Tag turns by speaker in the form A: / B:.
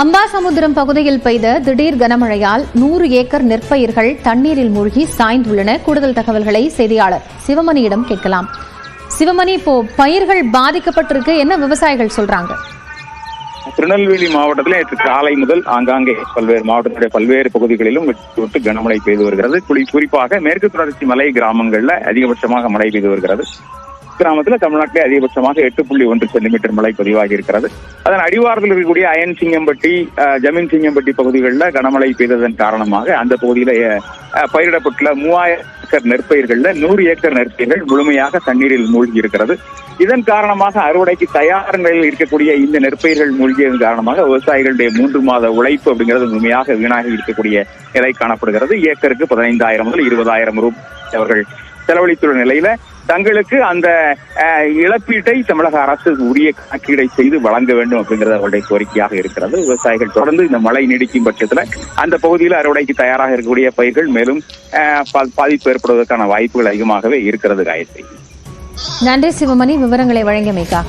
A: அம்பாசமுத்திரம் பகுதியில் பெய்த திடீர் கனமழையால் 100 ஏக்கர் நெற்பயிர்கள் தண்ணீரில் மூழ்கி சாய்ந்துள்ளன. கூடுதல் தகவல்களை செய்தியாளர் சிவமணியிடம் கேட்கலாம். சிவமணி, இப்போ பயிர்கள் பாதிக்கப்பட்டிருக்கு, என்ன விவசாயிகள் சொல்றாங்க?
B: திருநெல்வேலி மாவட்டத்தில் நேற்று காலை முதல் ஆங்காங்கே பல்வேறு மாவட்டத்துடைய பல்வேறு பகுதிகளிலும் விட்டு கனமழை பெய்து வருகிறது. குறிப்பாக மேற்கு தொடர்ச்சி மலை கிராமங்கள்ல அதிகபட்சமாக மழை பெய்து வருகிறது. கிராமத்தில் தமிழ்நாட்டிலே அதிகபட்சமாக 8.1 சென்டிமீட்டர் மழை பதிவாகி இருக்கிறது. அதன் அடிவாரத்தில் இருக்கக்கூடிய அயன் சிங்கம்பட்டி, ஜமீன் சிங்கம்பட்டி பகுதிகளில் கனமழை பெய்ததன் காரணமாக அந்த பகுதியில பயிரிடப்பட்டுள்ள 3000 ஏக்கர் நெற்பயிர்கள்ல 100 ஏக்கர் நெற்பயிர்கள் முழுமையாக தண்ணீரில் மூழ்கி இருக்கிறது. இதன் காரணமாக அறுவடைக்கு தயார் நிலையில் இருக்கக்கூடிய இந்த நெற்பயிர்கள் மூழ்கியதன் காரணமாக விவசாயிகளுடைய 3 மாத உழைப்பு அப்படிங்கிறது முழுமையாக வீணாகி இருக்கக்கூடிய நிலை காணப்படுகிறது. ஏக்கருக்கு 15,000 முதல் 20,000 ரூபாய் அவர்கள் செலவழித்துள்ள நிலையில தங்களுக்கு அந்த இழப்பீட்டை தமிழக அரசு உரிய கணக்கீடை செய்து வழங்க வேண்டும் அப்படிங்கிறது அவருடைய கோரிக்கையாக இருக்கிறது. விவசாயிகள் தொடர்ந்து இந்த மழை நீடிக்கும் பட்சத்துல அந்த பகுதியில் அறுவடைக்கு தயாராக இருக்கக்கூடிய பயிர்கள் மேலும் பாதிப்பு ஏற்படுவதற்கான வாய்ப்புகள் அதிகமாகவே இருக்கிறது. காயத்ரி,
A: நன்றி சிவமணி, விவரங்களை வழங்கியமைக்காக.